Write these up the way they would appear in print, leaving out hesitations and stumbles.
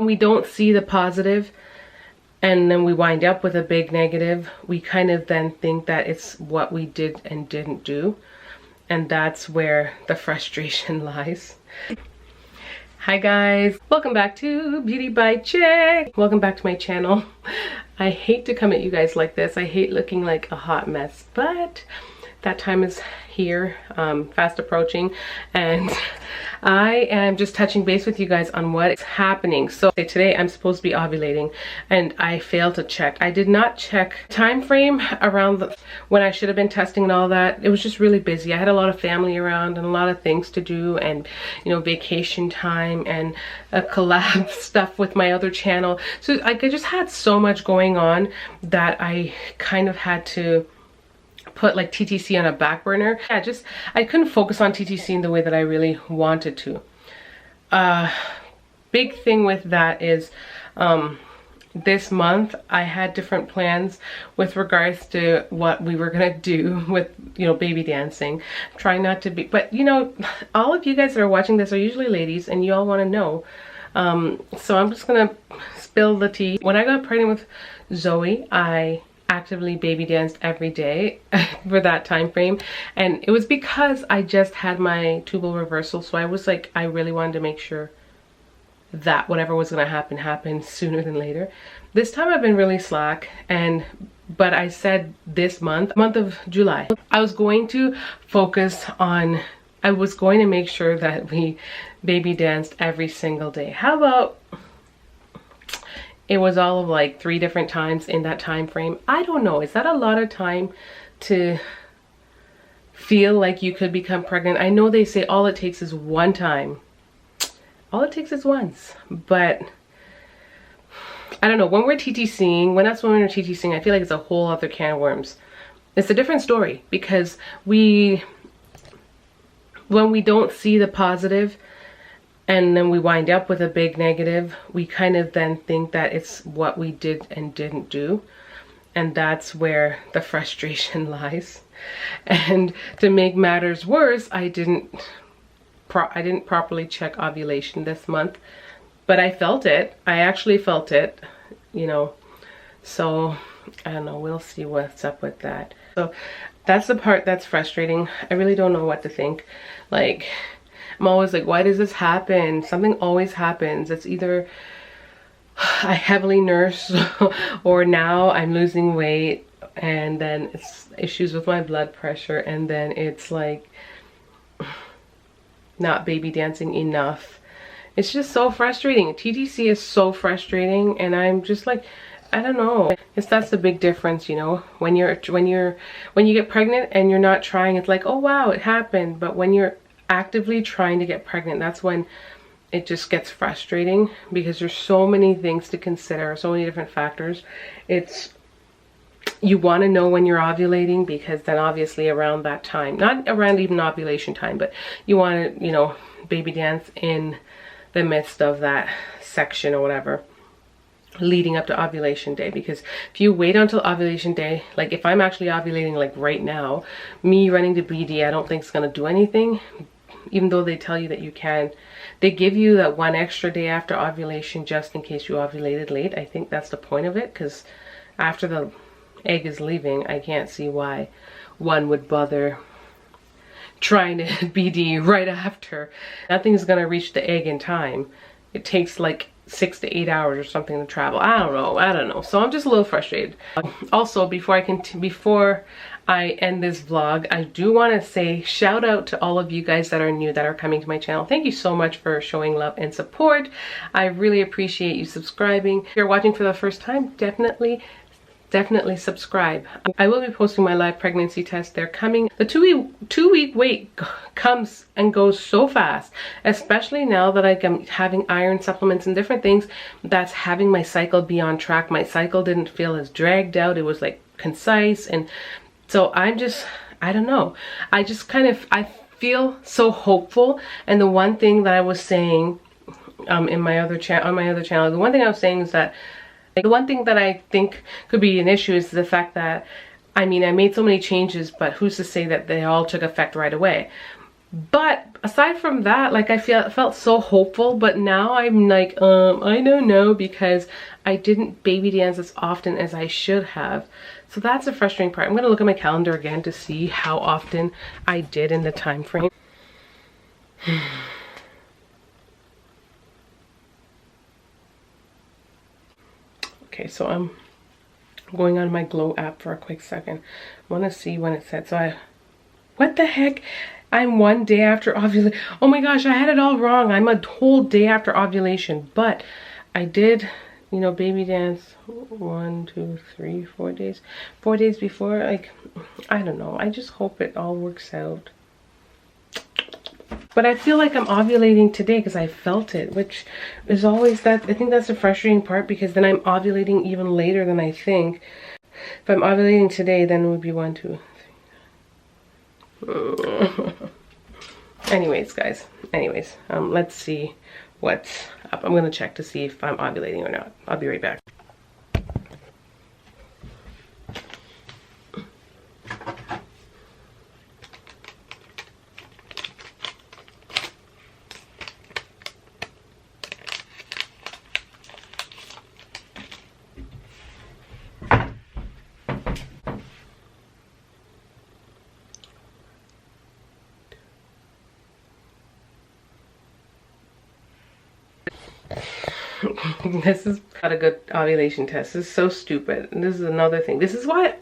We don't see the positive and then we wind up with a big negative. We kind of then think that it's what we did and didn't do. And that's where the frustration lies. Hi guys, welcome back to Beauty by Chick. Welcome back to my channel. I hate to come at you guys like this. I hate looking like a hot mess, but that time is here, fast approaching, and I am just touching base with you guys on what's happening. So today I'm supposed to be ovulating and I failed to check. I did not check time frame around when I should have been testing and all that. It was just really busy. I had a lot of family around and a lot of things to do, and you know, vacation time and a collab stuff with my other channel. So I just had so much going on that I kind of had to put like TTC on a back burner. I couldn't focus on TTC in the way that I really wanted to. Big thing with that is this month I had different plans with regards to what we were gonna do with, you know, baby dancing. Trying not to be, but you know, all of you guys that are watching this are usually ladies and you all want to know. So I'm just gonna spill the tea. When I got pregnant with Zoe, I actively baby danced every day for that time frame, and it was because I just had my tubal reversal. So I was like, I really wanted to make sure that whatever was going to happen happened sooner than later. This time I've been really slack, but I said this month of July, I was going to focus on, I was going to make sure that we baby danced every single day. How about it was all of like 3 different times in that time frame? I don't know, is that a lot of time to feel like you could become pregnant? I know they say all it takes is one time. All it takes is once, but I don't know. When we're TTCing, when we're TTCing, I feel like it's a whole other can of worms. It's a different story because when we don't see the positive and then we wind up with a big negative, we kind of then think that it's what we did and didn't do. And that's where the frustration lies. And to make matters worse, I didn't properly check ovulation this month, but I felt it. I actually felt it, you know. So I don't know, we'll see what's up with that. So that's the part that's frustrating. I really don't know what to think. Like, I'm always like, why does this happen? Something always happens. It's either I heavily nurse or now I'm losing weight, and then it's issues with my blood pressure, and then it's like not baby dancing enough. It's just so frustrating. TTC is so frustrating, and I'm just like, I don't know. That's the big difference, you know. When you get pregnant and you're not trying, it's like, oh wow, it happened. But when you're actively trying to get pregnant, that's when it just gets frustrating, because there's so many things to consider, so many different factors. You want to know when you're ovulating, because then obviously around that time, not around even ovulation time, but you want to, you know, baby dance in the midst of that section or whatever leading up to ovulation day. Because if you wait until ovulation day, like if I'm actually ovulating like right now, me running to BD I don't think it's going to do anything, even though they tell you that you can. They give you that 1 extra day after ovulation just in case you ovulated late. I think that's the point of it, because after the egg is leaving, I can't see why one would bother trying to BD right after. Nothing's gonna reach the egg in time. It takes like 6 to 8 hours or something to travel. I don't know. So I'm just a little frustrated. Also, before I end this vlog, I do want to say shout out to all of you guys that are new, that are coming to my channel. Thank you so much for showing love and support. I really appreciate you subscribing. If you're watching for the first time, definitely subscribe. I will be posting my live pregnancy test. They're coming. The two week wait comes and goes so fast, especially now that I'm having iron supplements and different things that's having my cycle be on track. My cycle didn't feel as dragged out. It was like concise, and so I don't know. I feel so hopeful. And the one thing that I was saying on my other channel, the one thing I was saying is that the one thing that I think could be an issue is the fact that, I mean, I made so many changes, but who's to say that they all took effect right away? But aside from that, like I felt so hopeful, but now I'm like, I don't know, because I didn't baby dance as often as I should have. So that's a frustrating part. I'm gonna look at my calendar again to see how often I did in the time frame. Okay, so I'm going on my Glow app for a quick second. I want to see when it said. What the heck? I'm 1 day after ovulation. Oh my gosh, I had it all wrong. I'm a whole day after ovulation, but I did, you know, baby dance 1, 2, 3, 4 days. 4 days before. Like, I don't know. I just hope it all works out. But I feel like I'm ovulating today because I felt it, which is always that. I think that's the frustrating part, because then I'm ovulating even later than I think. If I'm ovulating today, then it would be 1, 2, 3. Anyways, guys. Anyways, let's see what's up. I'm gonna check to see if I'm ovulating or not. I'll be right back. This is not a good ovulation test. This is so stupid. And this is another thing. This is why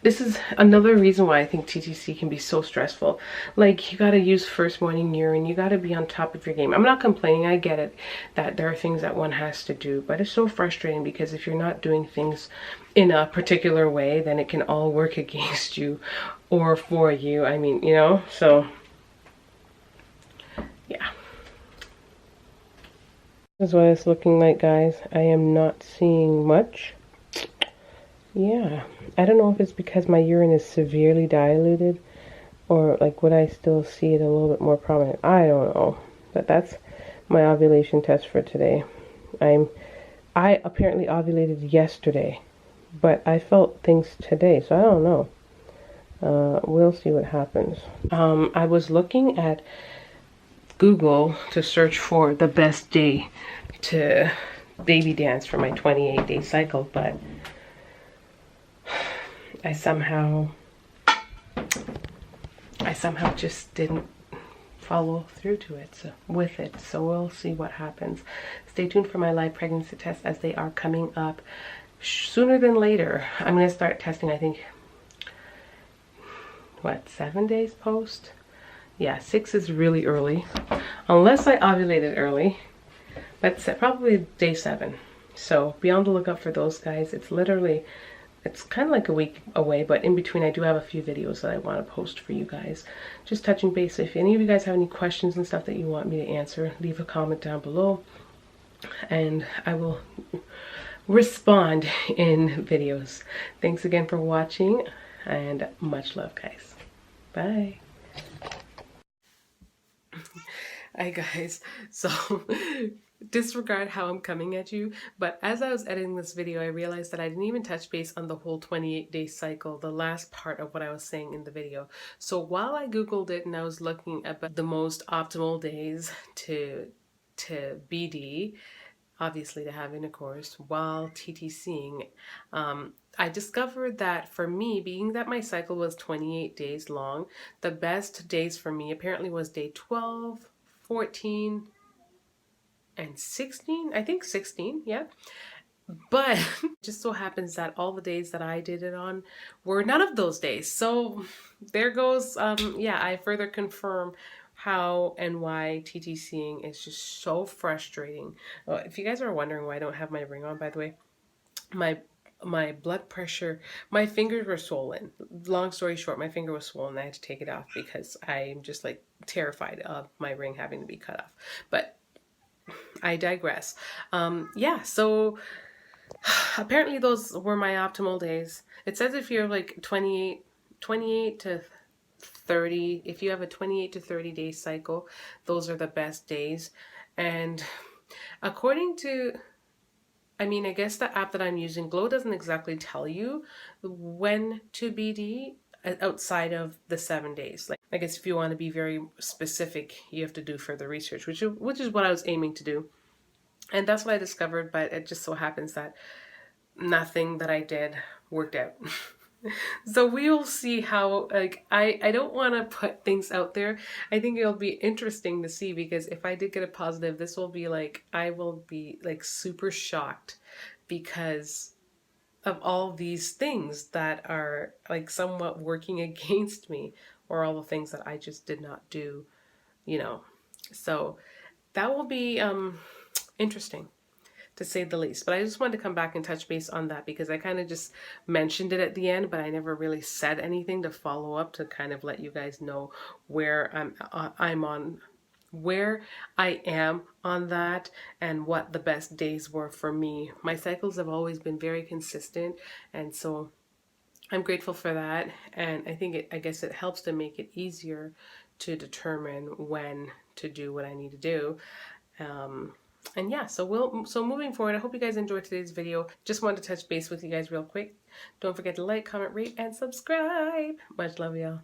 this is another reason why I think TTC can be so stressful. Like, you gotta use first morning urine. You gotta be on top of your game. I'm not complaining. I get it that there are things that one has to do, but it's so frustrating because if you're not doing things in a particular way, then it can all work against you or for you. I mean, you know, so yeah. This is what it's looking like, guys. I am not seeing much. Yeah, I don't know if it's because my urine is severely diluted, or like would I still see it a little bit more prominent. I don't know, but that's my ovulation test for today. I apparently ovulated yesterday, but I felt things today, so I don't know. We'll see what happens. I was looking at Google to search for the best day to baby dance for my 28-day cycle, but I somehow just didn't follow through to it, so we'll see what happens. Stay tuned for my live pregnancy tests as they are coming up sooner than later. I'm going to start testing, I think, what, 7 days post? Yeah, 6 is really early, unless I ovulated early. That's probably day 7. So be on the lookout for those, guys. It's kind of like a week away, but in between I do have a few videos that I want to post for you guys. Just touching base. If any of you guys have any questions and stuff that you want me to answer, leave a comment down below and I will respond in videos. Thanks again for watching and much love, guys. Bye. Hi guys, so disregard how I'm coming at you, but as I was editing this video, I realized that I didn't even touch base on the whole 28-day cycle, the last part of what I was saying in the video. So while I Googled it and I was looking at the most optimal days to BD, obviously to have intercourse, while TTCing, I discovered that for me, being that my cycle was 28 days long, the best days for me apparently was day 12, 14, and 16. I think 16, yeah. But it just so happens that all the days that I did it on were none of those days. So there goes, yeah, I further confirm how and why TTCing is just so frustrating. If you guys are wondering why I don't have my ring on, by the way, my blood pressure, my fingers were swollen. Long story short, my finger was swollen. I had to take it off because I'm just like terrified of my ring having to be cut off. But I digress. Yeah, so apparently those were my optimal days. It says if you're like 28 to 30, if you have a 28 to 30 day cycle, those are the best days. And according to, I mean, I guess the app that I'm using, Glow, doesn't exactly tell you when to BD outside of the 7 days. Like, I guess if you want to be very specific, you have to do further research, which is what I was aiming to do. And that's what I discovered, but it just so happens that nothing that I did worked out. So we will see how, like, I don't want to put things out there. I think it'll be interesting to see, because if I did get a positive, this will be like, I will be like super shocked because of all these things that are like somewhat working against me, or all the things that I just did not do, you know. So that will be interesting, to say the least. But I just wanted to come back and touch base on that, because I kind of just mentioned it at the end, but I never really said anything to follow up to kind of let you guys know where I'm on, where I am on that, and what the best days were for me. My cycles have always been very consistent, and so I'm grateful for that. And I think I guess it helps to make it easier to determine when to do what I need to do. And yeah, so moving forward, I hope you guys enjoyed today's video. Just wanted to touch base with you guys real quick. Don't forget to like, comment, rate, and subscribe. Much love, y'all.